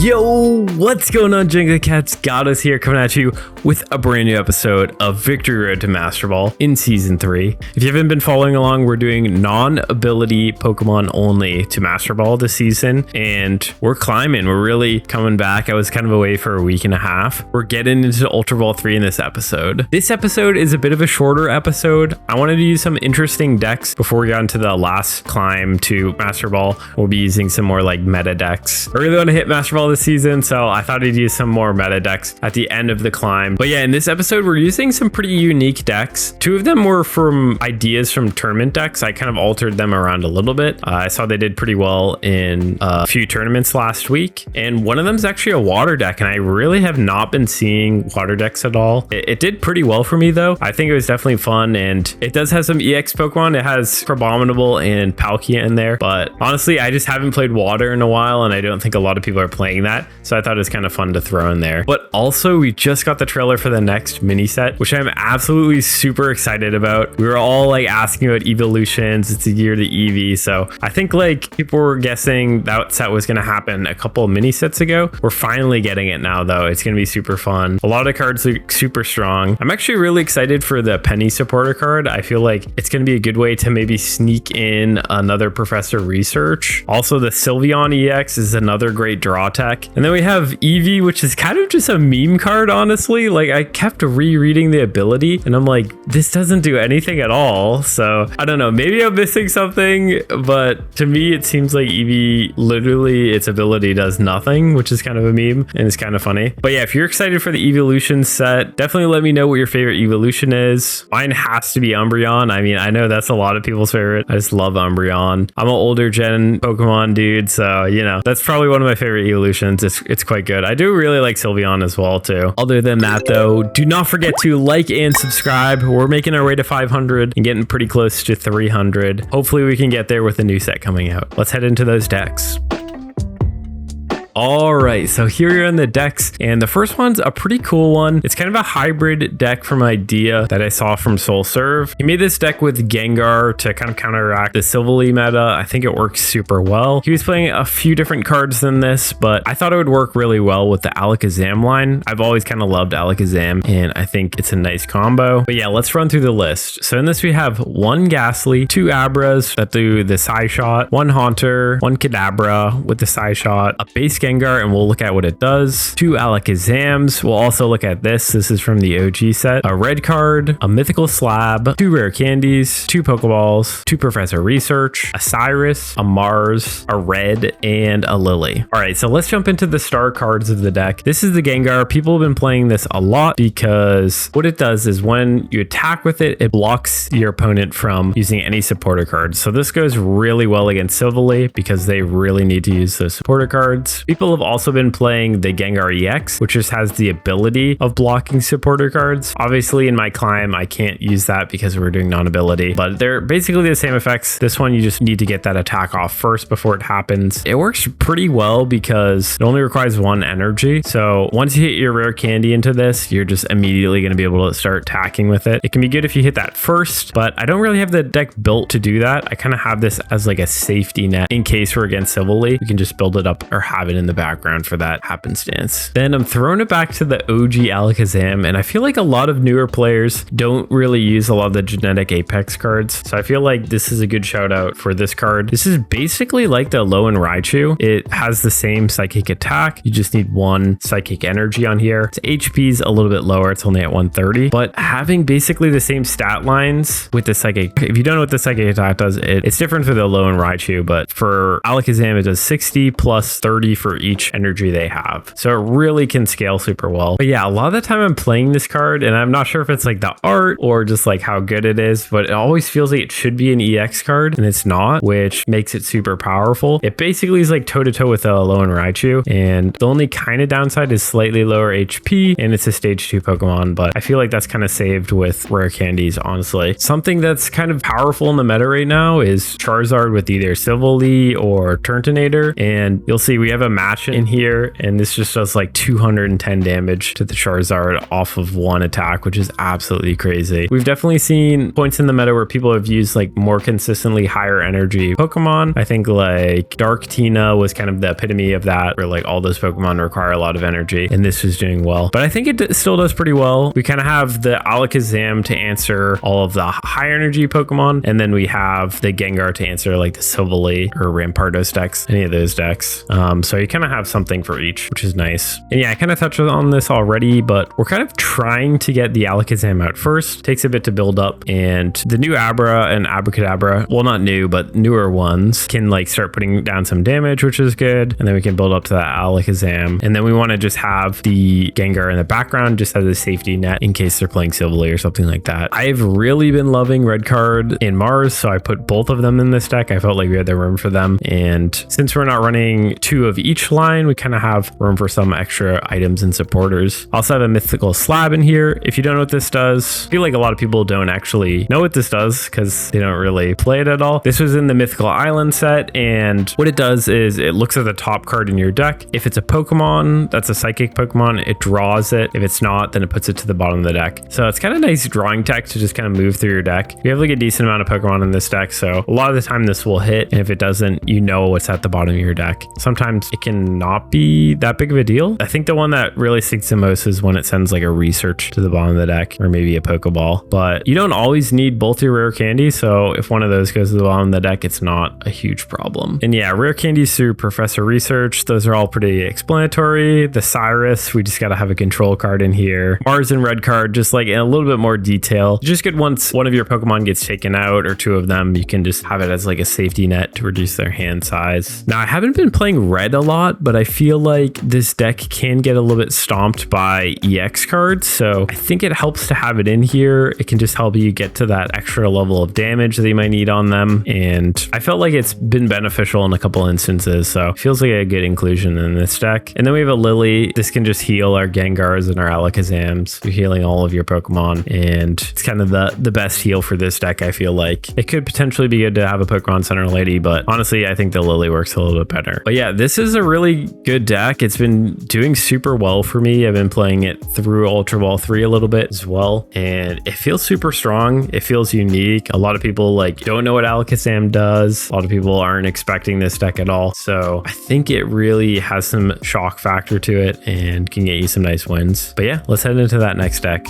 Yo, what's going on, Jenga Cats? Gatos here, coming at you with a brand new episode of Victory Road to Master Ball in Season 3. If you haven't been following along, we're doing non-ability Pokemon only to Master Ball this season, and we're climbing. We're really coming back. I was kind of away for a week and a half. We're getting into Ultra Ball 3 in this episode. This episode is a bit of a shorter episode. I wanted to use some interesting decks before we got into the last climb to Master Ball. We'll be using some more like meta decks. I really want to hit Master Ball this season, so I thought I'd use some more meta decks at the end of the climb. But yeah, in this episode, we're using some pretty unique decks. Two of them were from ideas from tournament decks. I kind of altered them around a little bit. I saw they did pretty well in a few tournaments last week. And one of them is actually a water deck, and I really have not been seeing water decks at all. It did pretty well for me, though. I think it was definitely fun, and it does have some EX Pokemon. It has Crabominable and Palkia in there, but honestly, I just haven't played water in a while, and I don't think a lot of people are playing that, so I thought it was kind of fun to throw in there. But also, we just got the trailer for the next mini set, which I'm absolutely super excited about. We were all like asking about evolutions. It's a year of the Eevee, so I think like people were guessing that set was going to happen a couple of mini sets ago. We're finally getting it now, though. It's going to be super fun. A lot of cards look super strong. I'm actually really excited for the Penny supporter card. I feel like it's going to be a good way to maybe sneak in another Professor Research. Also, the Sylveon EX is another great draw tech. And then we have Eevee, which is kind of just a meme card, honestly. Like, I kept rereading the ability and I'm like, this doesn't do anything at all. So I don't know, maybe I'm missing something, but to me, it seems like Eevee, literally its ability does nothing, which is kind of a meme and it's kind of funny. But yeah, if you're excited for the evolution set, definitely let me know what your favorite evolution is. Mine has to be Umbreon. I mean, I know that's a lot of people's favorite. I just love Umbreon. I'm an older gen Pokemon dude, so you know, that's probably one of my favorite evolutions. It's quite good. I do really like Sylveon as well too. Other than that though, do not forget to like and subscribe. We're making our way to 500 and getting pretty close to 300. Hopefully we can get there with a new set coming out. Let's head into those decks. All right, so here are in the decks, and the first one's a pretty cool one. It's kind of a hybrid deck from Idea that I saw from Soul Serve. He made this deck with Gengar to kind of counteract the Silvally meta. I think it works super well. He was playing a few different cards than this, but I thought it would work really well with the Alakazam line. I've always kind of loved Alakazam, and I think it's a nice combo. But yeah, let's run through the list. So in this, we have one Ghastly, two Abras that do the Psy Shot, one Haunter, one Kadabra with the Psy Shot, a base Gengar, and we'll look at what it does. Two Alakazams. We'll also look at this. This is from the OG set. A red card, a mythical slab, two rare candies, two Pokeballs, two Professor Research, a Cyrus, a Mars, a red, and a Lily. All right, so let's jump into the star cards of the deck. This is the Gengar. People have been playing this a lot because what it does is when you attack with it, it blocks your opponent from using any supporter cards. So this goes really well against Silvally because they really need to use those supporter cards. People have also been playing the Gengar EX, which just has the ability of blocking supporter cards. Obviously, in my climb, I can't use that because we're doing non-ability, but they're basically the same effects. This one, you just need to get that attack off first before it happens. It works pretty well because it only requires one energy. So once you hit your rare candy into this, you're just immediately going to be able to start attacking with it. It can be good if you hit that first, but I don't really have the deck built to do that. I kind of have this as like a safety net in case we're against Silvally. We can just build it up or have it in the background for that happenstance. Then I'm throwing it back to the OG Alakazam, and I feel like a lot of newer players don't really use a lot of the genetic Apex cards, so I feel like this is a good shout out for this card. This is basically like the Lowen Raichu. It has the same psychic attack. You just need one psychic energy on here. Its HP is a little bit lower. It's only at 130, but having basically the same stat lines with the psychic. If you don't know what the psychic attack does, it's different for the Lowen Raichu, but for Alakazam, it does 60 plus 30 for each energy they have. So it really can scale super well. But yeah, a lot of the time I'm playing this card and I'm not sure if it's like the art or just like how good it is, but it always feels like it should be an EX card and it's not, which makes it super powerful. It basically is like toe to toe with a Lowen Raichu, and the only kind of downside is slightly lower HP and it's a stage 2 Pokemon, but I feel like that's kind of saved with rare candies, honestly. Something that's kind of powerful in the meta right now is Charizard with either Silvally or Turtonator, and you'll see we have a match in here, and this just does like 210 damage to the Charizard off of one attack, which is absolutely crazy. We've definitely seen points in the meta where people have used like more consistently higher energy Pokemon. I think like Dark Tina was kind of the epitome of that, where like all those Pokemon require a lot of energy, and this is doing well. But I think it still does pretty well. We kind of have the Alakazam to answer all of the high energy Pokemon, and then we have the Gengar to answer like the Silvally or Rampardos decks, any of those decks. So you kind of have something for each, which is nice. And yeah, I kind of touched on this already, but we're kind of trying to get the Alakazam out first. Takes a bit to build up, and the new Abra and Abracadabra, well, not new, but newer ones, can like start putting down some damage, which is good. And then we can build up to that Alakazam. And then we want to just have the Gengar in the background just as a safety net in case they're playing Silvally or something like that. I've really been loving Red Card and Mars, so I put both of them in this deck. I felt like we had the room for them. And since we're not running two of each line, we kind of have room for some extra items and supporters. Also have a mythical slab in here. If you don't know what this does, I feel like a lot of people don't actually know what this does because they don't really play it at all. This was in the Mythical Island set, and what it does is it looks at the top card in your deck. If it's a Pokemon that's a psychic Pokemon, it draws it. If it's not, then it puts it to the bottom of the deck. So it's kind of nice drawing tech to just kind of move through your deck. You have like a decent amount of Pokemon in this deck, so a lot of the time this will hit, and if it doesn't, you know what's at the bottom of your deck. Sometimes it can not be that big of a deal. I think the one that really sticks the most is when it sends like a research to the bottom of the deck, or maybe a Pokeball. But you don't always need both your rare candies, so if one of those goes to the bottom of the deck, it's not a huge problem. And yeah, rare candies through Professor Research, those are all pretty explanatory. The Cyrus, we just got to have a control card in here. Mars and Red Card, just like in a little bit more detail. Just good once one of your Pokemon gets taken out, or two of them, you can just have it as like a safety net to reduce their hand size. Now, I haven't been playing red a lot, but I feel like this deck can get a little bit stomped by EX cards, so I think it helps to have it in here. It can just help you get to that extra level of damage that you might need on them, and I felt like it's been beneficial in a couple instances, so it feels like a good inclusion in this deck. And then we have a Lily. This can just heal our Gengars and our Alakazams. You're healing all of your Pokemon, and it's kind of the best heal for this deck. I feel like it could potentially be good to have a Pokemon Center Lady, but honestly, I think the Lily works a little bit better. But yeah, this is a really good deck. It's been doing super well for me. I've been playing it through Ultra Ball 3 a little bit as well, and it feels super strong. It feels unique. A lot of people like don't know what Alakazam does. A lot of people aren't expecting this deck at all, so I think it really has some shock factor to it and can get you some nice wins. But yeah, let's head into that next deck.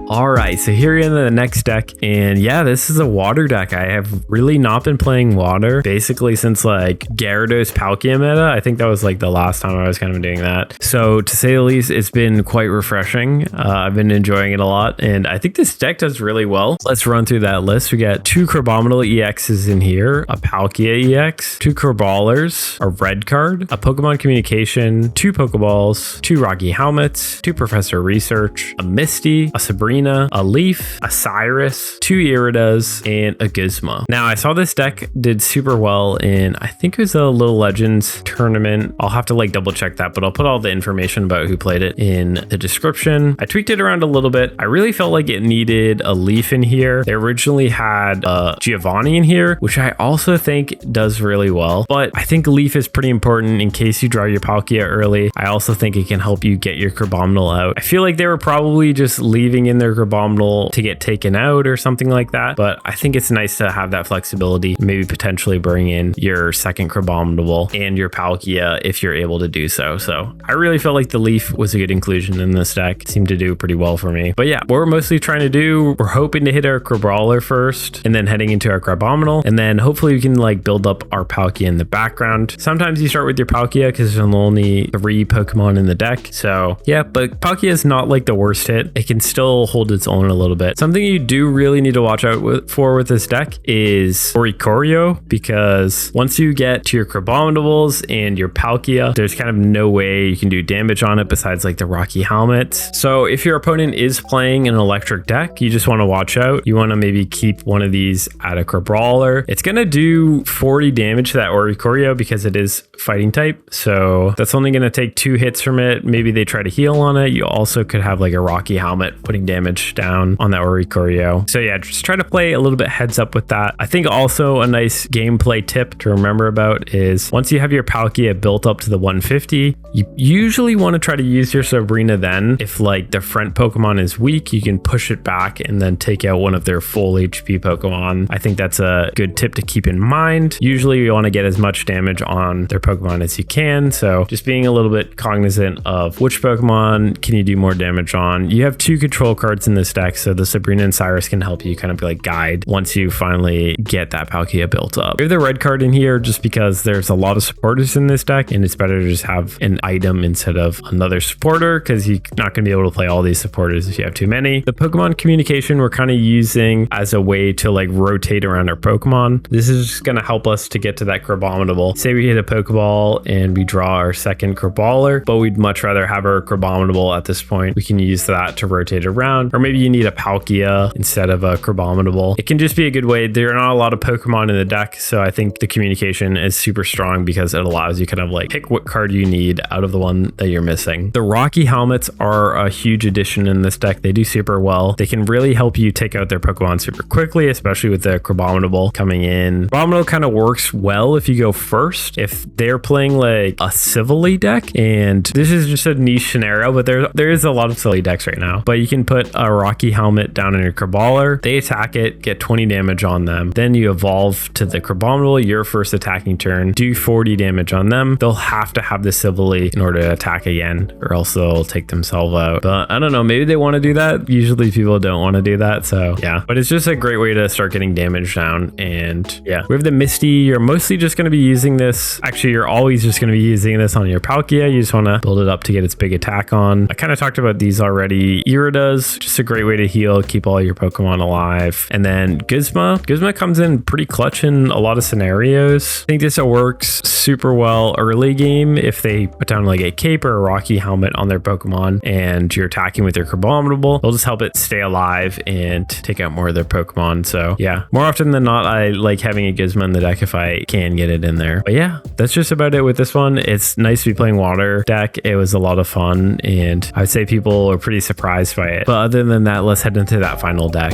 All right, so here in the next deck, and yeah, this is a water deck. I have really not been playing water basically since like Gyarados Palkia meta. I think that was like the last time I was kind of doing that. So to say the least, it's been quite refreshing. I've been enjoying it a lot, and I think this deck does really well. Let's run through that list. We got two Crabominable EXs in here, a Palkia EX, two Crabrawlers, a red card, a Pokemon Communication, two Pokeballs, two Rocky Helmets, two Professor Research, a Misty, a Sabrina, a Leaf, a Cyrus, two Iridas, and a Gizmo. Now, I saw this deck did super well in, I think it was a Little Legends tournament. I'll have to like double check that, but I'll put all the information about who played it in the description. I tweaked it around a little bit. I really felt like it needed a Leaf in here. They originally had Giovanni in here, which I also think does really well, but I think Leaf is pretty important in case you draw your Palkia early. I also think it can help you get your Crabominable out. I feel like they were probably just leaving in their Crabominable to get taken out or something like that, but I think it's nice to have that flexibility, maybe potentially bring in your second Crabominable and your Palkia if you're able to do so. So I really felt like the Leaf was a good inclusion in this deck. It seemed to do pretty well for me. But yeah, what we're mostly trying to do, we're hoping to hit our Crabrawler first and then heading into our Crabominable, and then hopefully we can like build up our Palkia in the background. Sometimes you start with your Palkia because there's only 3 Pokemon in the deck. So yeah, but Palkia is not like the worst hit. It can still hold its own a little bit. Something you do really need to watch out for with this deck is Oricorio, because once you get to your Crabominables and your Palkia, there's kind of no way you can do damage on it besides like the Rocky Helmet. So if your opponent is playing an electric deck, you just want to watch out. You want to maybe keep one of these at a Crabrawler. It's going to do 40 damage to that Oricorio because it is fighting type. So that's only going to take 2 hits from it. Maybe they try to heal on it. You also could have like a Rocky Helmet putting damage damage down on that Oricorio. So yeah, just try to play a little bit heads up with that. I think also a nice gameplay tip to remember about is once you have your Palkia built up to the 150, you usually want to try to use your Sabrina then. If like the front Pokemon is weak, you can push it back and then take out one of their full HP Pokemon. I think that's a good tip to keep in mind. Usually you want to get as much damage on their Pokemon as you can. So just being a little bit cognizant of which Pokemon can you do more damage on. You have 2 control cards in this deck, so the Sabrina and Cyrus can help you kind of like guide once you finally get that Palkia built up. We have the red card in here just because there's a lot of supporters in this deck and it's better to just have an item instead of another supporter because you're not going to be able to play all these supporters if you have too many. The Pokemon communication we're kind of using as a way to like rotate around our Pokemon. This is just going to help us to get to that Crabominable. Say we hit a Pokeball and we draw our second Craballer, but we'd much rather have our Crabominable at this point. We can use that to rotate around, or maybe you need a Palkia instead of a Crabominable. It can just be a good way. There are not a lot of Pokemon in the deck, so I think the communication is super strong because it allows you kind of like pick what card you need out of the one that you're missing. The Rocky helmets are a huge addition in this deck. They do super well. They can really help you take out their Pokemon super quickly, especially with the Crabominable coming in. Crabominable kind of works well if you go first. If they're playing like a Civilly deck, and this is just a niche scenario, but there is a lot of silly decks right now, but you can put a Rocky helmet down in your Craballer, they attack it, get 20 damage on them, then you evolve to the Crabominable, your first attacking turn, do 40 damage on them. They'll have to have the Civilly in order to attack again, or else they'll take themselves out. But I don't know, maybe they want to do that. Usually people don't want to do that, so yeah, but it's just a great way to start getting damage down. And yeah, we have the Misty. You're mostly just going to be using this, actually you're always just going to be using this on your Palkia. You just want to build it up to get its big attack on. I kind of talked about these already. Irida's just a great way to heal, keep all your Pokemon alive. And then Guzma comes in pretty clutch in a lot of scenarios. I think this works super well early game if they put down like a cape or a Rocky helmet on their Pokemon and you're attacking with your Crabominable. They'll just help it stay alive and take out more of their Pokemon. So yeah, more often than not, I like having a Gizmo in the deck if I can get it in there. But yeah, that's just about it with this one. It's nice to be playing water deck. It was a lot of fun and I would say people are pretty surprised by it. But other than that, let's head into that final deck.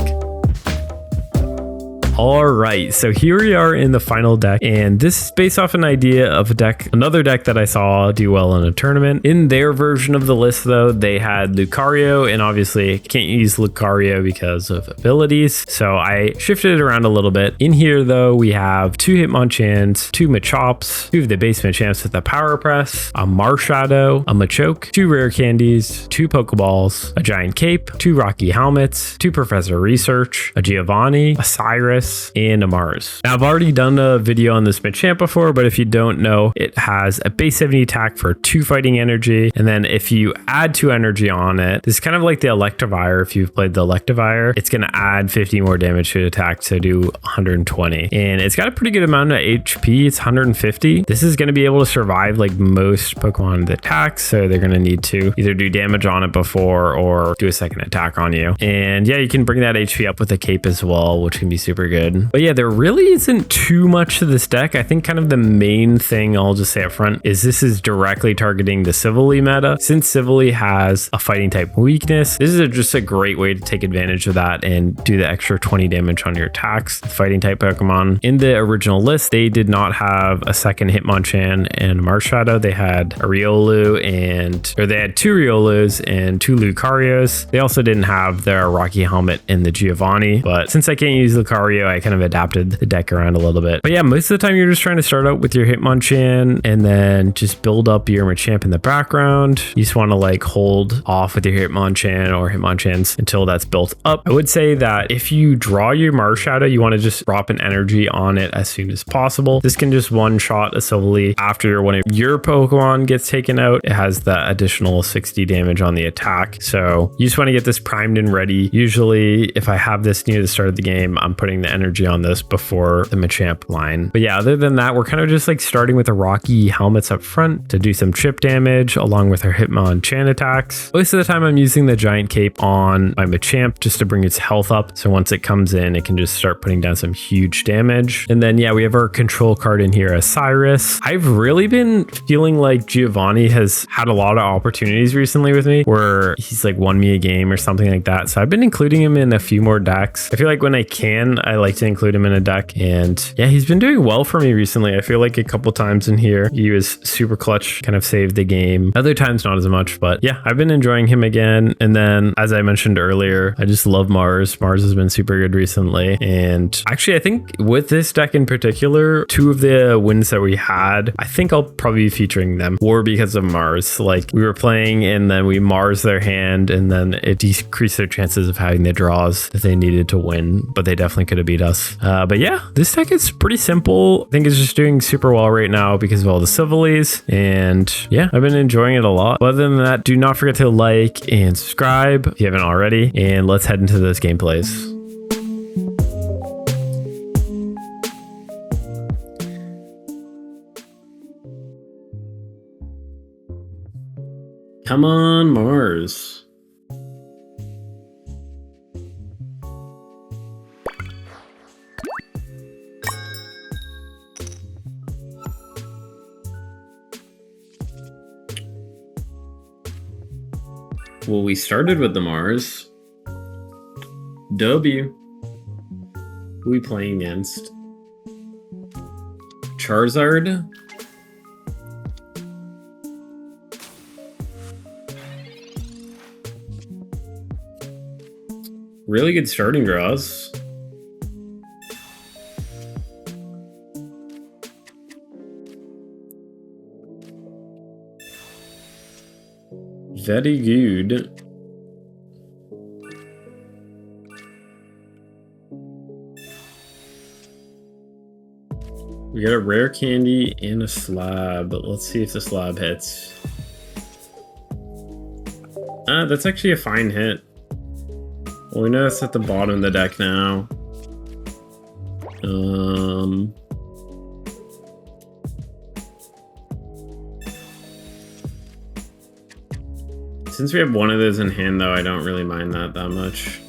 All right, so here we are in the final deck, and this is based off an idea of a deck, another deck that I saw do well in a tournament. In their version of the list, though, they had Lucario, and obviously can't use Lucario because of abilities, so I shifted it around a little bit. In here, though, we have 2 Hitmonchans, 2 Machomps, 2 of the base Machamps with the Power Press, a Marshadow, a Machoke, 2 Rare Candies, 2 Pokeballs, a Giant Cape, 2 Rocky Helmets, 2 Professor Research, a Giovanni, a Cyrus, and a Mars. Now, I've already done a video on this Machamp before, but if you don't know, it has a base 70 attack for 2 fighting energy, and then if you add 2 energy on it, this is kind of like the Electivire. If you've played the Electivire, it's going to add 50 more damage to attack, so do 120, and it's got a pretty good amount of HP. It's 150. This is going to be able to survive like most Pokemon that attacks, so they're going to need to either do damage on it before or do a second attack on you. And yeah, you can bring that HP up with a cape as well, which can be super good. But yeah, there really isn't too much to this deck. I think kind of the main thing I'll just say up front is this is directly targeting the Civilly meta. Since Civilly has a fighting type weakness, this is just a great way to take advantage of that and do the extra 20 damage on your attacks. Fighting type Pokemon. In the original list, they did not have a second Hitmonchan and Marshadow. They had a Riolu they had 2 Riolus and 2 Lucarios. They also didn't have their Rocky Helmet in the Giovanni, but since I can't use Lucario, I kind of adapted the deck around a little bit. But yeah, most of the time you're just trying to start out with your Hitmonchan and then just build up your Machamp in the background. You just want to like hold off with your Hitmonchan or Hitmonchans until that's built up. I would say that if you draw your Marshadow, you want to just drop an energy on it as soon as possible. This can just one-shot a Civilly after one of your Pokemon gets taken out. It has the additional 60 damage on the attack. So you just want to get this primed and ready. Usually if I have this near the start of the game, I'm putting the energy on this before the Machamp line. But yeah, other than that, we're kind of just like starting with the Rocky helmets up front to do some chip damage along with our Hitmonchan attacks. Most of the time I'm using the giant cape on my Machamp just to bring its health up. So once it comes in, it can just start putting down some huge damage. And then yeah, we have our control card in here as Cyrus. I've really been feeling like Giovanni has had a lot of opportunities recently with me where he's like won me a game or something like that. So I've been including him in a few more decks. I feel like when I can, I like to include him in a deck. And yeah, he's been doing well for me recently. I feel like a couple times in here, he was super clutch, kind of saved the game. Other times, not as much, but yeah, I've been enjoying him again. And then as I mentioned earlier, I just love Mars. Mars has been super good recently. And actually, I think with this deck in particular, two of the wins that we had, I think I'll probably be featuring them were because of Mars. Like we were playing and then we Mars their hand and then it decreased their chances of having the draws that they needed to win, but they definitely could have beat us. But yeah, this deck is pretty simple. I think it's just doing super well right now because of all the civilies. And yeah, I've been enjoying it a lot. Other than that, do not forget to like and subscribe if you haven't already. And let's head into those gameplays. Come on, Mars. Well, we started with the Mars. W. Who are we playing against? Charizard? Really good starting draws. Very good. We got a rare candy and a slab, but let's see if the slab hits. That's actually a fine hit. Well, we know it's at the bottom of the deck now. Since we have one of those in hand, though, I don't really mind that much.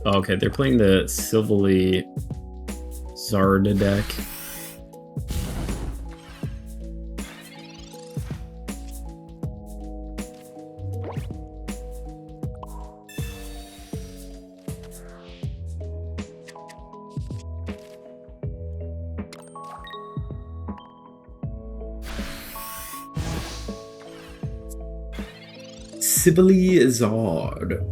Oh, okay, they're playing the Silvally Zarda deck. Silvally Zard.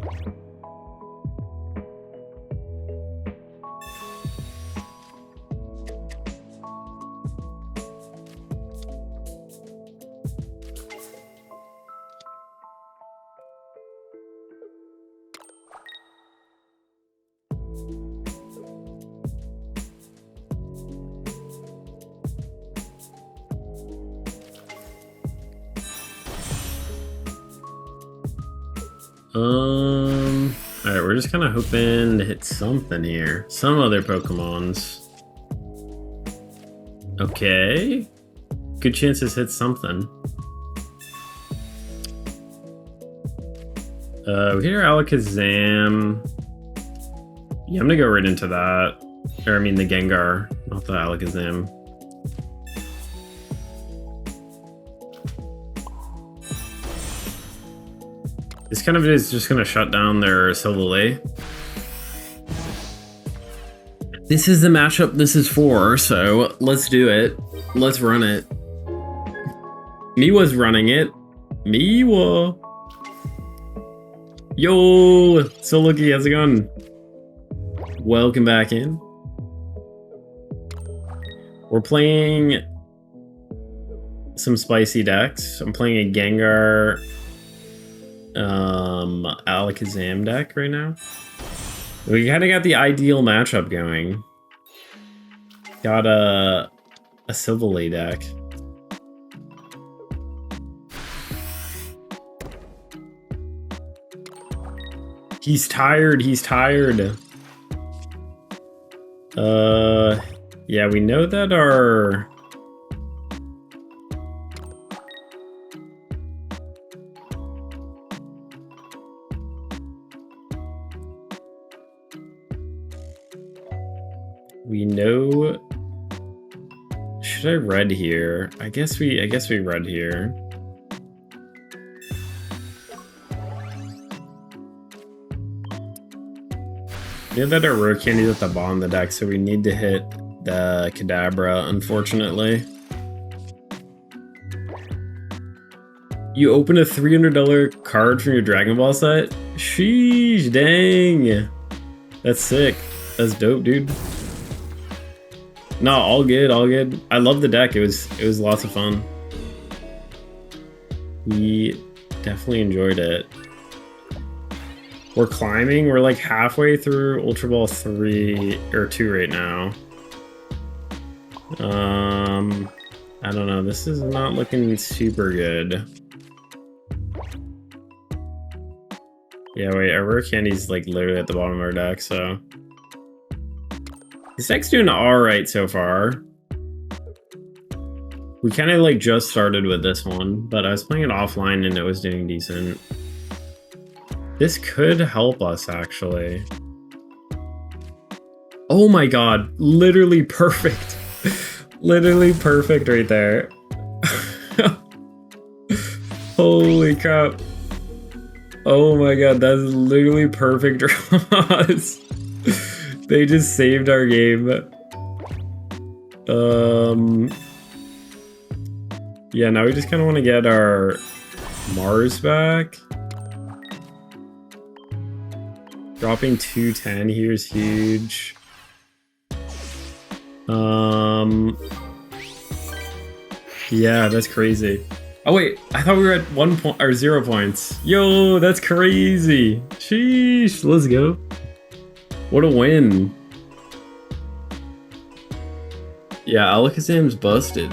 Alright, we're just kind of hoping to hit something here. Some other Pokemons. Okay. Good chances hit something. We hit our Alakazam. Yeah, I'm gonna go right into that. Or I mean the Gengar, not the Alakazam. This kind of is just going to shut down their Silvally. This is the matchup this is for, so let's do it. Let's run it. Miwa's running it. Miwa. Yo, so Lucky, how's it going? Welcome back in. We're playing some spicy decks. I'm playing a Gengar Alakazam deck right now. We kind of got the ideal matchup going. Got a Silvally deck. He's tired. He's tired. Yeah, we know that our... We know... Should I red here? I guess we red here. We know that our rare candy's at the bottom of the deck, so we need to hit the Kadabra, unfortunately. You open a $300 card from your Dragon Ball set? Sheesh, dang. That's sick. That's dope, dude. No, all good, all good. I love the deck. It was lots of fun. We definitely enjoyed it. We're climbing. We're like halfway through Ultra Ball 3 or 2 right now. I don't know. This is not looking super good. Yeah, wait. Our rare candy's like literally at the bottom of our deck, so this deck's doing all right so far. We kind of like just started with this one, but I was playing it offline and it was doing decent. This could help us, actually. Oh my god, literally perfect. Literally perfect right there. Holy crap. Oh my god, that's literally perfect draws. They just saved our game. Yeah, now we just kind of want to get our Mars back. Dropping 210 here is huge. Yeah, that's crazy. Oh wait, I thought we were at 1 point or 0 points. Yo, that's crazy. Sheesh, let's go. What a win. Yeah, Alakazam's busted.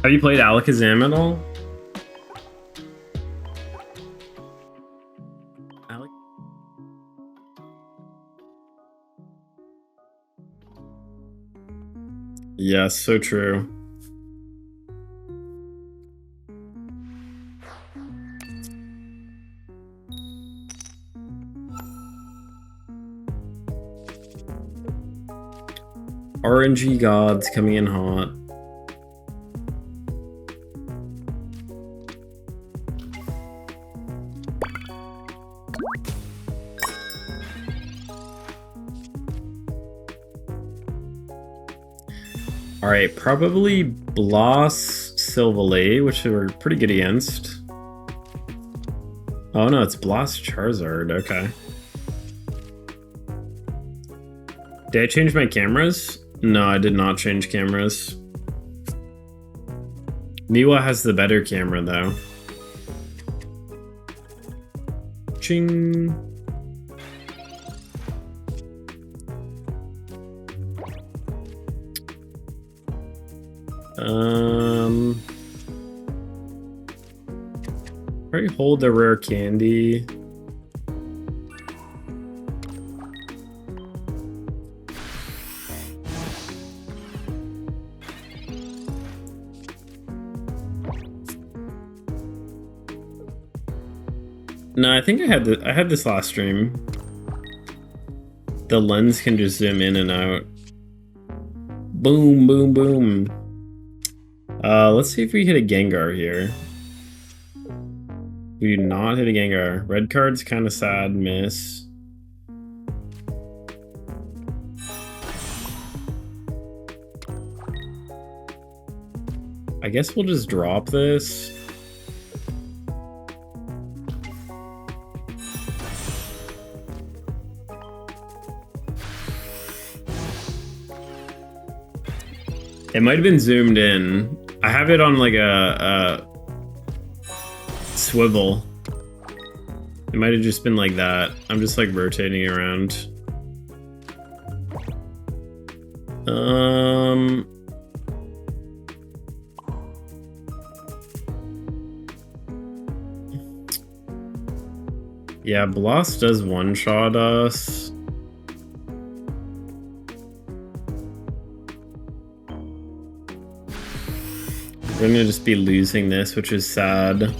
Have you played Alakazam at all? Yeah, so true. RNG gods coming in hot. Alright, probably Bloss Silvally, which we're pretty good against. Oh no, it's Bloss Charizard, okay. Did I change my cameras? No, I did not change cameras. Miwa has the better camera though. Ching. Probably hold the rare candy. No, I think I had this last stream. The lens can just zoom in and out. Boom, boom, boom. Let's see if we hit a Gengar here. We do not hit a Gengar. Red card's kind of sad, miss. I guess we'll just drop this. It might have been zoomed in. I have it on like a swivel. It might have just been like that. I'm just like rotating around. Yeah, Blast does one-shot us. We're gonna just be losing this, which is sad.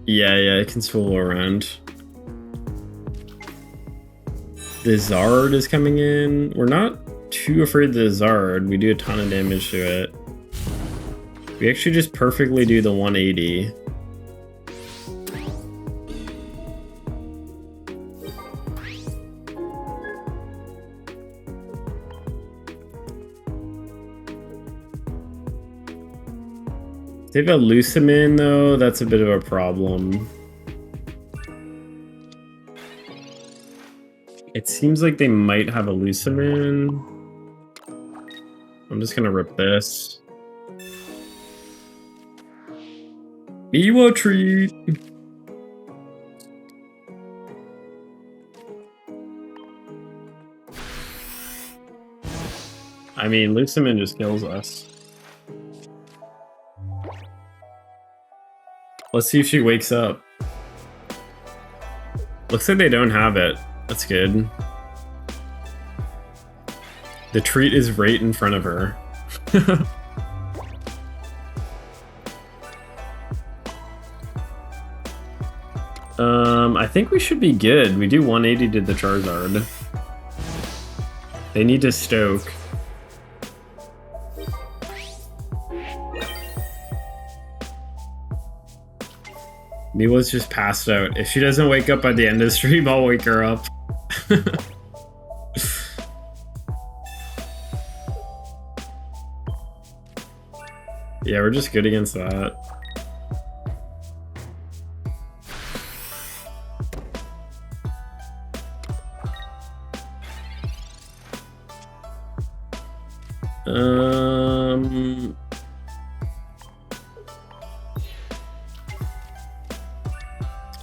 Yeah, it can swivel around. The Zard is coming in. We're not too afraid of the Zard. We do a ton of damage to it. We actually just perfectly do the 180. They have a Lucimin though, that's a bit of a problem. It seems like they might have a Lucimin. I'm just gonna rip this. Ewa treat! I mean, Lucimin just kills us. Let's see if she wakes up. Looks like they don't have it. That's good. The treat is right in front of her. I think we should be good. We do 180 to the Charizard. They need to stoke. Miwa's just passed out. If she doesn't wake up by the end of the stream, I'll wake her up. Yeah, we're just good against that.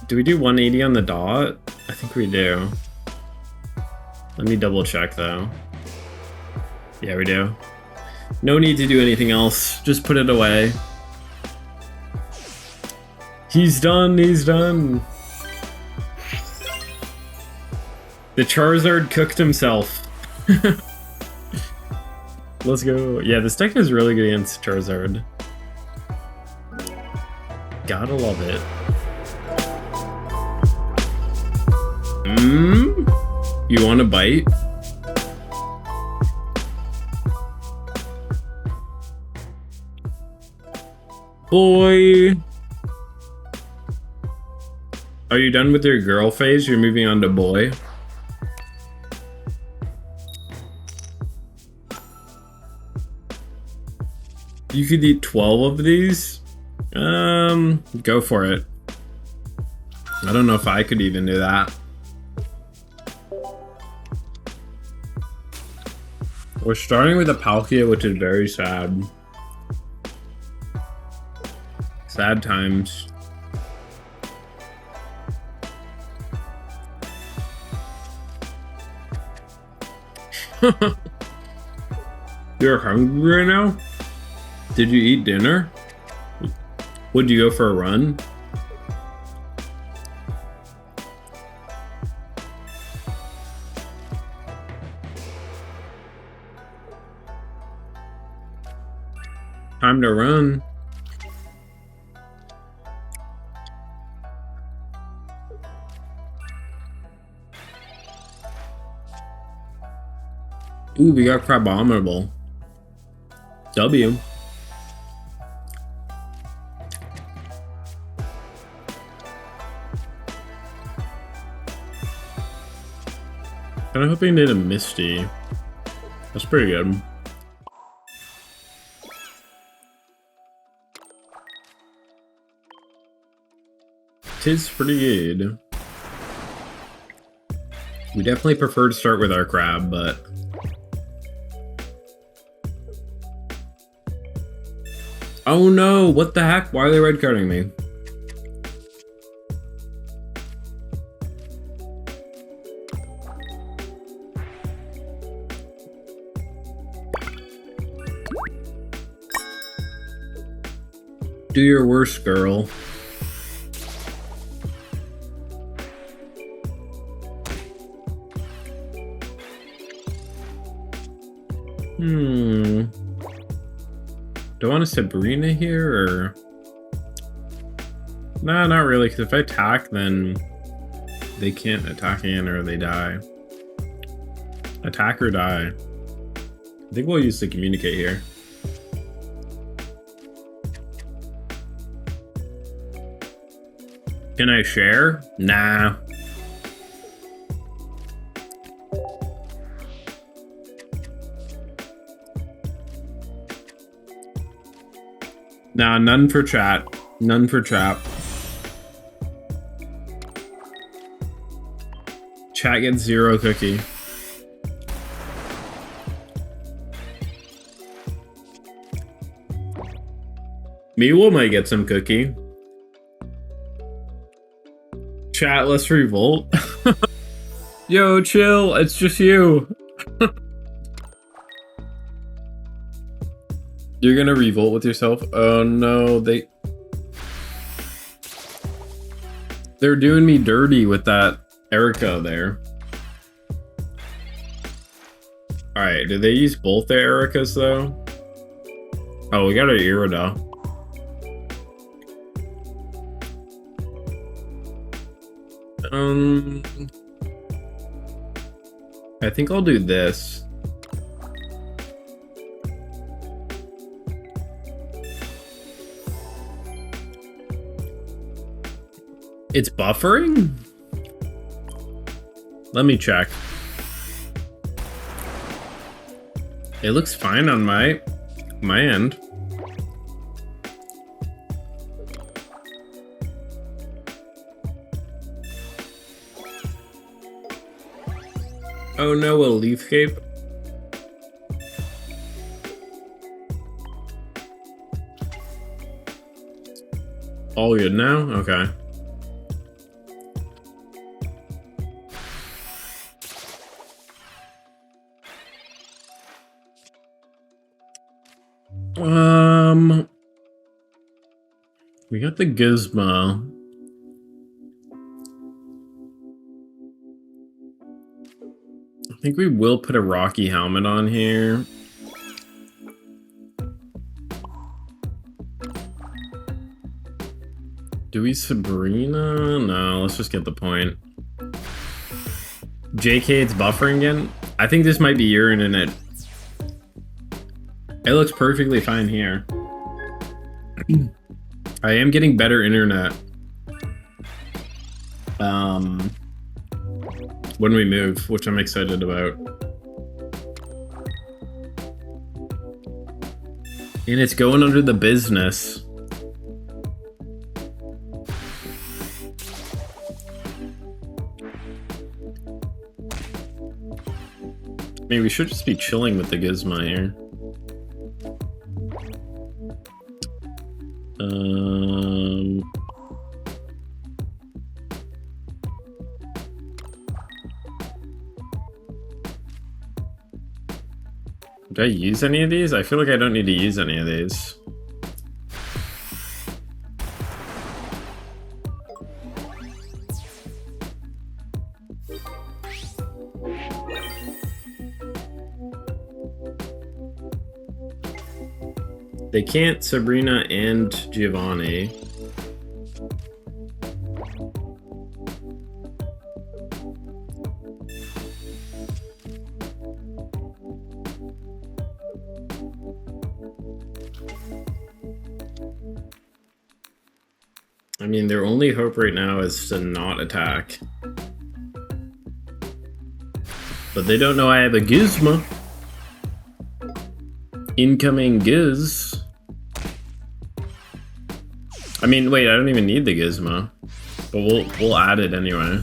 Do we do 180 on the dot? I think we do. Let me double check though. Yeah, we do. No need to do anything else. Just put it away. He's done, he's done. The Charizard cooked himself. Let's go. Yeah, this deck is really good against Charizard. Gotta love it. You want a bite? Boy. Are you done with your girl phase? You're moving on to boy? You could eat 12 of these? Go for it. I don't know if I could even do that. We're starting with a Palkia, which is very sad. Sad times. You're hungry right now? Did you eat dinner? Would you go for a run? Time to run. Ooh, we got Crabominable. W. Kinda hoping they did a Misty. That's pretty good. Tis pretty good. We definitely prefer to start with our Crab, but... Oh no, what the heck? Why are they red carding me? Do your worst, girl. Do I want a Sabrina here, or... Nah, not really, because if I attack, then they can't attack again or they die. Attack or die. I think we'll use the communicate here. Can I share? Nah. Nah, none for chat. None for chat. Chat gets 0 cookie. Meewo might get some cookie. Chat, let's revolt. Yo, chill. It's just you. You're gonna revolt with yourself? Oh no, they're doing me dirty with that Erica there. Alright, did they use both the Ericas though? Oh, we got our Irida. I think I'll do this. It's buffering? Let me check. It looks fine on my end. Oh no, a leaf cape. All good now? Okay. We got the Gizmo. I think we will put a Rocky helmet on here. Do we Sabrina? No, let's just get the point. JK, it's buffering again. I think this might be urine in it. It looks perfectly fine here. I am getting better internet. When we move, which I'm excited about. And it's going under the business. Maybe we should just be chilling with the Gizmo here. Did I use any of these? I feel like I don't need to use any of these. They can't Sabrina and Giovanni. I mean, their only hope right now is to not attack. But they don't know I have a Gizmo. Incoming Giz. I mean, wait, I don't even need the Gizmo. But we'll add it anyway.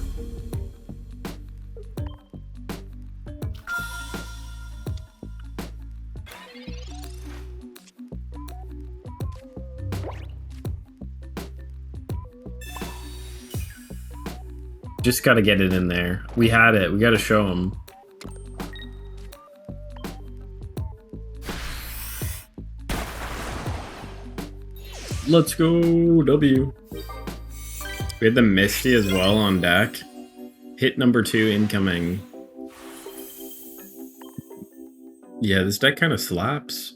Just gotta get it in there. We had it. We gotta show them. Let's go, W. We had the Misty as well on deck. Hit number 2 incoming. Yeah, this deck kind of slaps.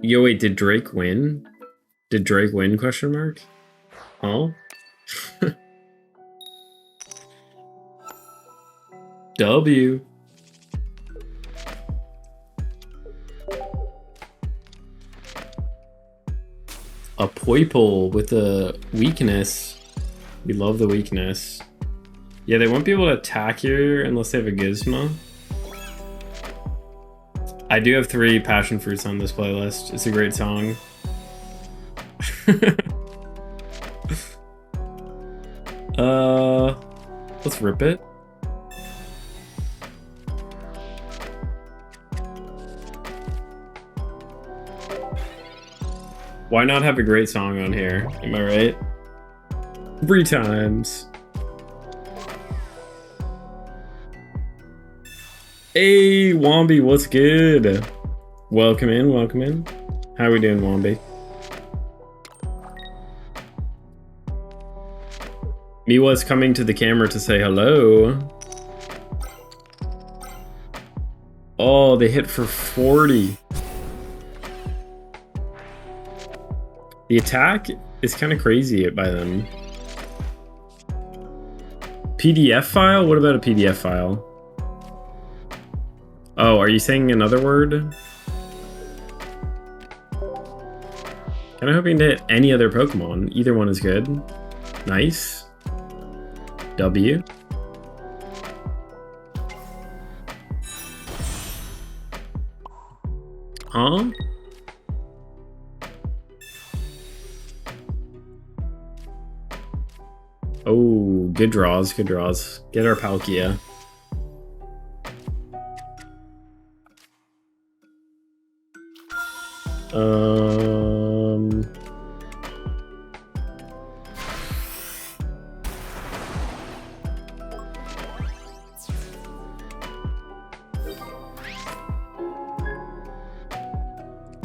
Yo, wait, did Drake win? Did Drake win, question mark? Oh? W. A Poiple with a weakness. We love the weakness. Yeah, they won't be able to attack here unless they have a Gizmo. I do have 3 passion fruits on this playlist. It's a great song. Let's rip it. Why not have a great song on here? Am I right? 3 times. Hey, Wombi, what's good? Welcome in, welcome in. How we doing, Wombi? Miwa's coming to the camera to say hello. Oh, they hit for 40. The attack is kind of crazy by them. PDF file? What about a PDF file? Oh, are you saying another word? Kind of hoping to hit any other Pokemon. Either one is good. Nice. W. Huh? Oh, good draws, good draws. Get our Palkia.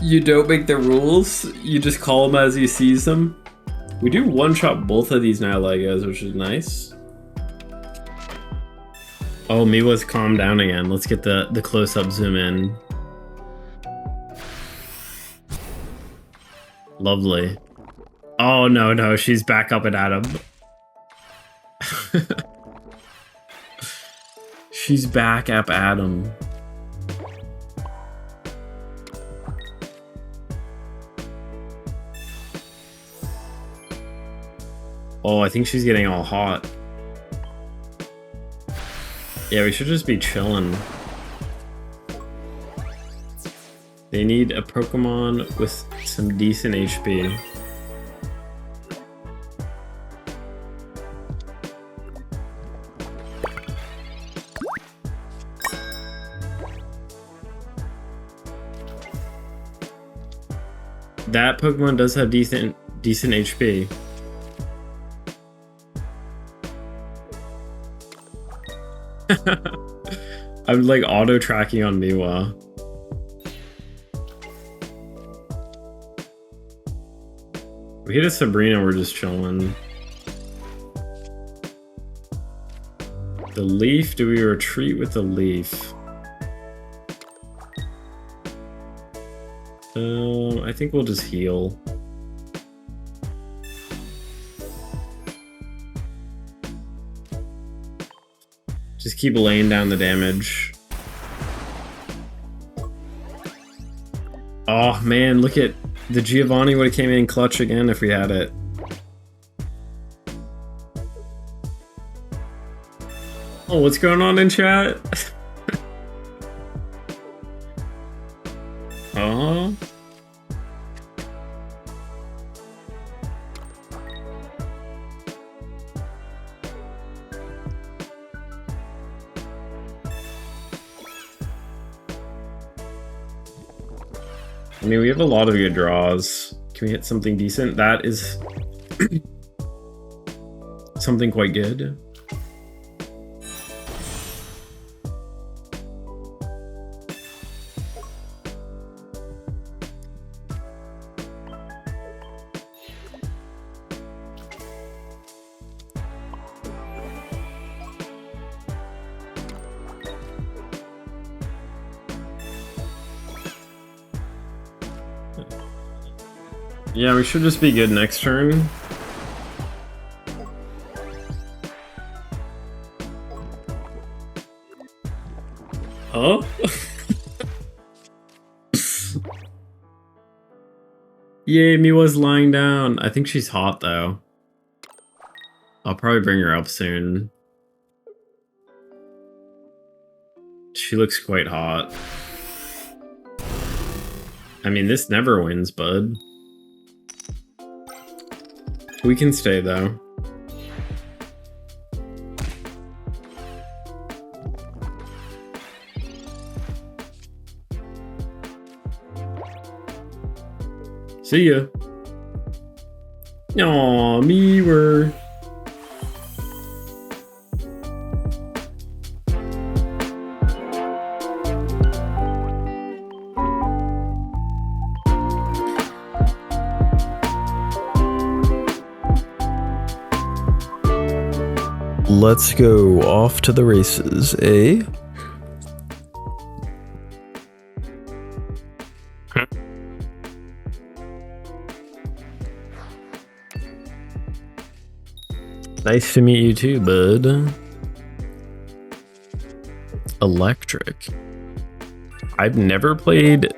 You don't make the rules, you just call them as you sees them. We do one-shot both of these now Legos, which is nice. Oh, Miwa's calmed down again. Let's get the close-up zoom in. Lovely. Oh, no, she's back up and at him. She's back up at him. Oh, I think she's getting all hot. Yeah, we should just be chilling. They need a Pokemon with some decent HP. That Pokemon does have decent HP. I'm like auto tracking on Miwa. We hit a Sabrina, we're just chilling. The leaf, do we retreat with the leaf? I think we'll just heal. Just keep laying down the damage. Oh man, look at the Giovanni would have came in clutch again if we had it. Oh, what's going on in chat? Oh. I mean, we have a lot of good draws. Can we hit something decent? That is something quite good. Yeah, we should just be good next turn. Oh? Yay, Miwa's lying down. I think she's hot though. I'll probably bring her up soon. She looks quite hot. I mean, this never wins, bud. We can stay though. See ya. Aw, me were. Let's go off to the races, eh? Nice to meet you too, bud. Electric. I've never played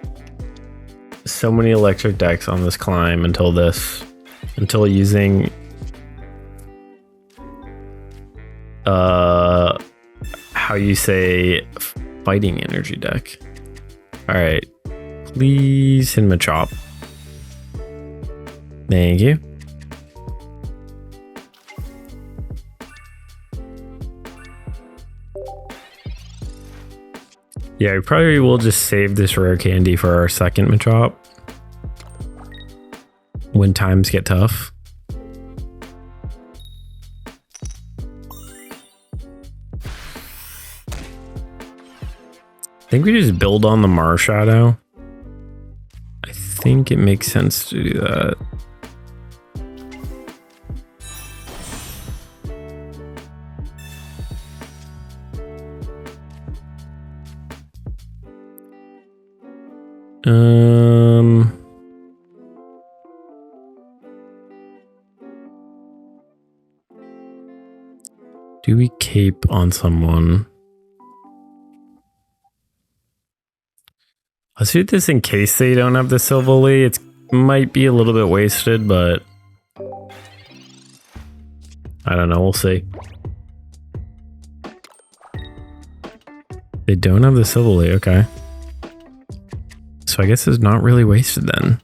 so many electric decks on this climb until using how you say fighting energy deck. All right, please Hitmonchamp. Thank you. Yeah, we probably will just save this rare candy for our second Machamp when times get tough. I think we just build on the Marshadow. I think it makes sense to do that. Do we cape on someone? Let's do this in case they don't have the Silvally. It might be a little bit wasted, but I don't know. We'll see. They don't have the Silvally. Okay. So I guess it's not really wasted then.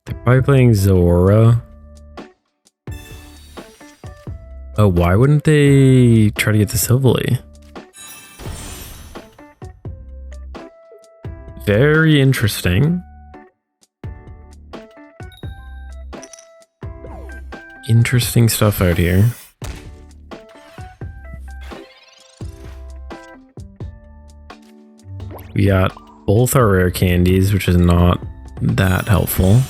They're probably playing Zora. Oh, why wouldn't they try to get the Silvally? Very interesting. Interesting stuff out here. We got both our rare candies, which is not that helpful.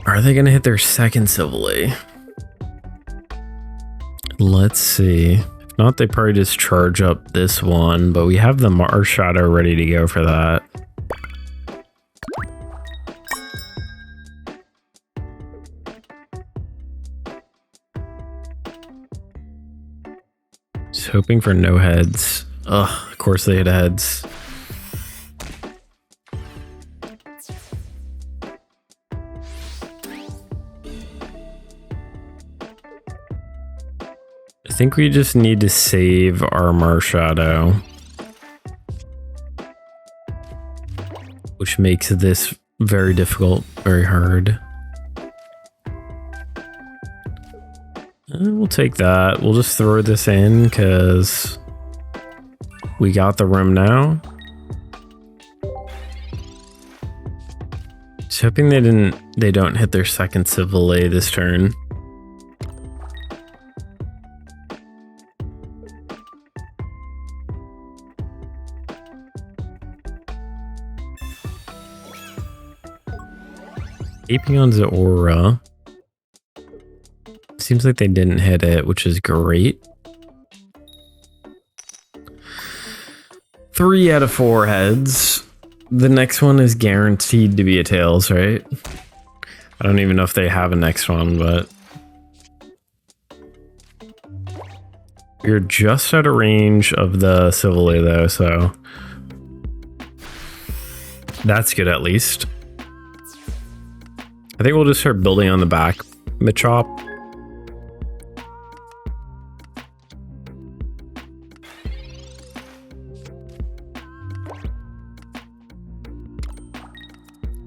Are they going to hit their second Silvally? Let's see. If not, they probably just charge up this one, but we have the Marshadow ready to go for that. Just hoping for no heads. Ugh, of course they hit heads. I think we just need to save our Marshadow, which makes this very difficult, very hard. We'll take that. We'll just throw this in because we got the room now. Just hoping they don't hit their second Silvally this turn. Aping on Zora. Seems like they didn't hit it, which is great. 3 out of 4 heads. The next one is guaranteed to be a tails, right? I don't even know if they have a next one, but we're just out of range of the Civilly though, so that's good at least. I think we'll just start building on the back Machamp.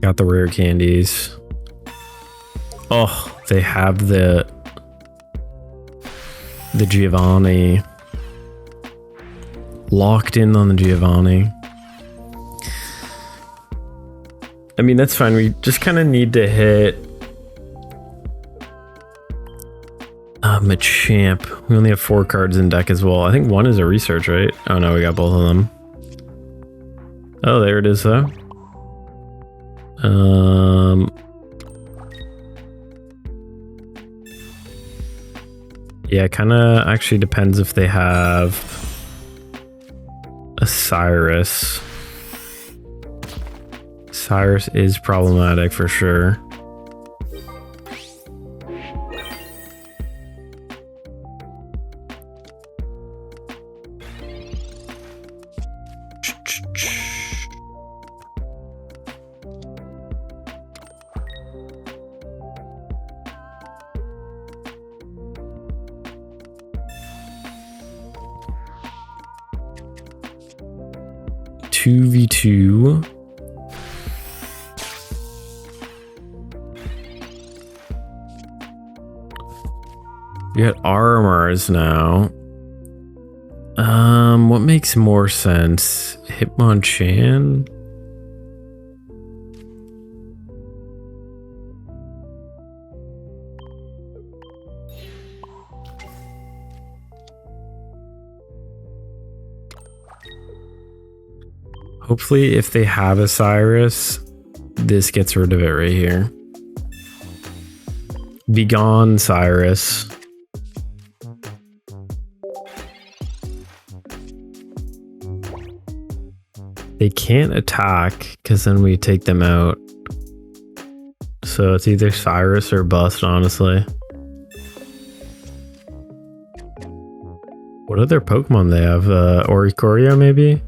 Got the rare candies. Oh, they have the Giovanni. Locked in on the Giovanni. I mean, that's fine. We just kind of need to hit Machamp. We only have 4 cards in deck as well. I think 1 is a research, right? Oh no, we got both of them. Oh, there it is though. Yeah, it kind of actually depends if they have a Cyrus. Cyrus is problematic for sure. Two v2. We got armors now. What makes more sense? Hitmonchan? Hopefully, if they have a Cyrus, this gets rid of it right here. Be gone, Cyrus. They can't attack because then we take them out. So it's either Cyrus or bust, honestly. What other Pokemon they have? Oricorio, maybe?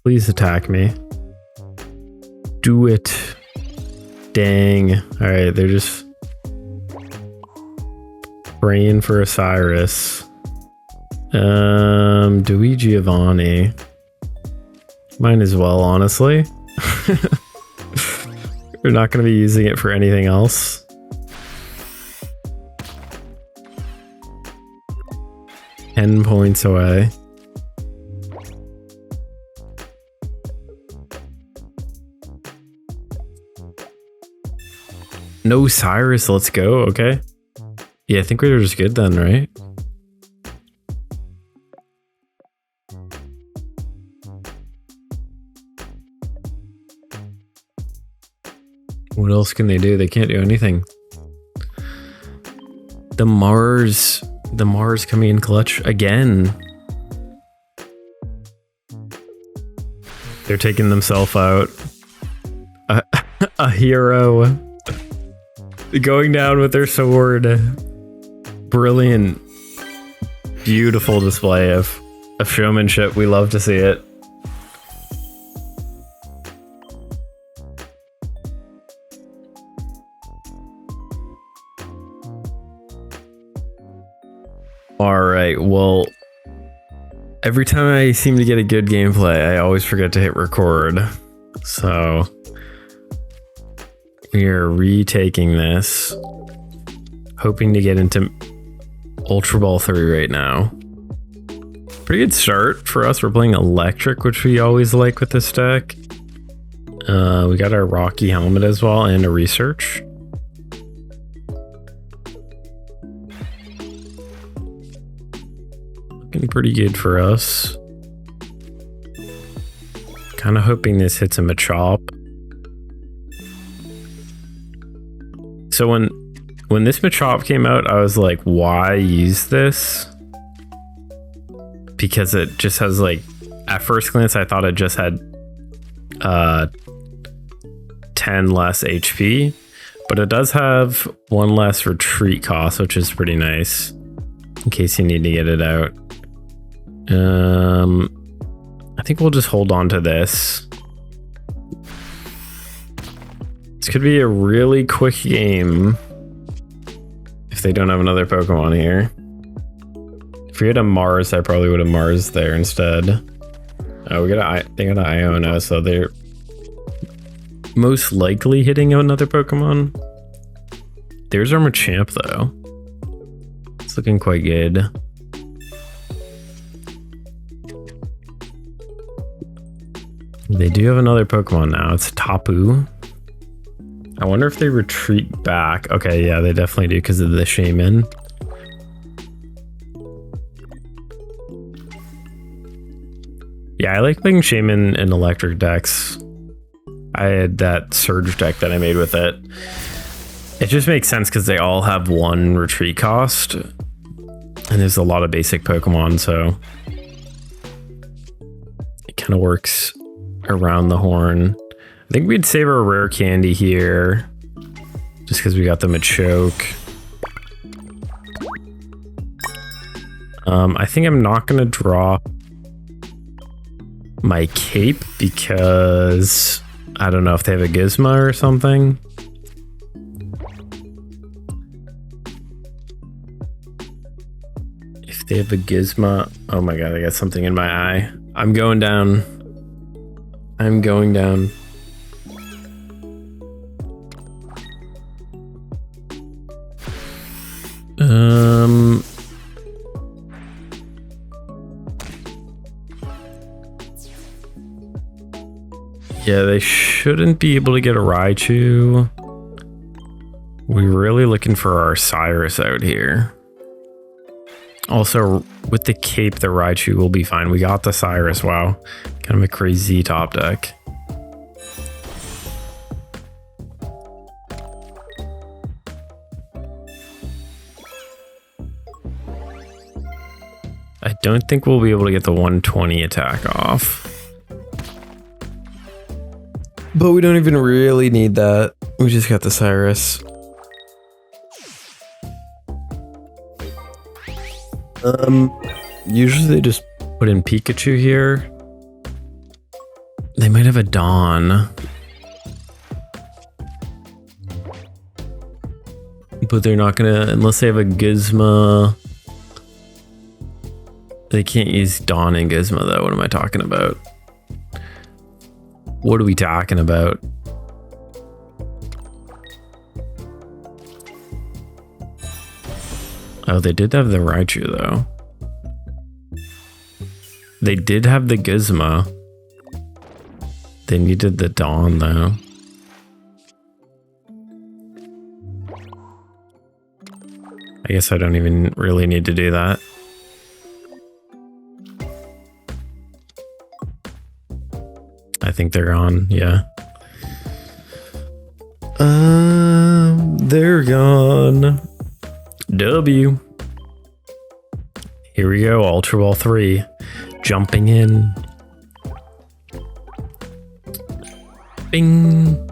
Please attack me. Do it. Dang. Alright, they're just praying for a Cyrus. Do we Giovanni? Might as well, honestly. We're not going to be using it for anything else. $10 points away. No Cyrus, let's go, okay. Yeah, I think we were just good then, right? What else can they do? They can't do anything. The Mars coming in clutch again. They're taking themselves out. A hero going down with their sword. Brilliant. Beautiful display of showmanship. We love to see it. Alright, well, every time I seem to get a good gameplay, I always forget to hit record. So we are retaking this, hoping to get into Ultra Ball 3 right now. Pretty good start for us. We're playing Electric, which we always like with this deck. We got our Rocky helmet as well and a research. Looking pretty good for us. Kind of hoping this hits a Machamp. So when When this Machamp came out, I was like, why use this? Because it just has like, at first glance, I thought it just had 10 less HP, but it does have 1 less retreat cost, which is pretty nice in case you need to get it out. I think we'll just hold on to this. This could be a really quick game if they don't have another Pokemon here. If we had a Mars, I probably would have Mars there instead. Oh, they got an Iono, so they're most likely hitting another Pokemon. There's our Machamp, though. It's looking quite good. They do have another Pokemon now. It's Tapu. I wonder if they retreat back. Okay, yeah, they definitely do because of the Shaman. Yeah, I like playing Shaman in electric decks. I had that Surge deck that I made with it. It just makes sense because they all have 1 retreat cost. And there's a lot of basic Pokemon, so it kind of works around the horn. I think we'd save our rare candy here just because we got the Machoke. I think I'm not going to draw my cape because I don't know if they have a Gizmo or something. If they have a Gizmo, oh my god, I got something in my eye. I'm going down. I'm going down. Yeah, they shouldn't be able to get a Raichu. We're really looking for our Cyrus out here. Also, with the cape, the Raichu will be fine. We got the Cyrus, wow. Kind of a crazy top deck. I don't think we'll be able to get the 120 attack off. But we don't even really need that. We just got the Cyrus. Usually they just put in Pikachu here. They might have a Dawn. But they're not gonna, unless they have a Gizmo. They can't use Dawn and Gizmo though. What am I talking about? What are we talking about? Oh, they did have the Raichu though. They did have the Gizmo. They needed the Dawn though. I guess I don't even really need to do that. I think they're on, yeah. they're gone. W. Here we go, Ultra Ball 3. Jumping in. Bing.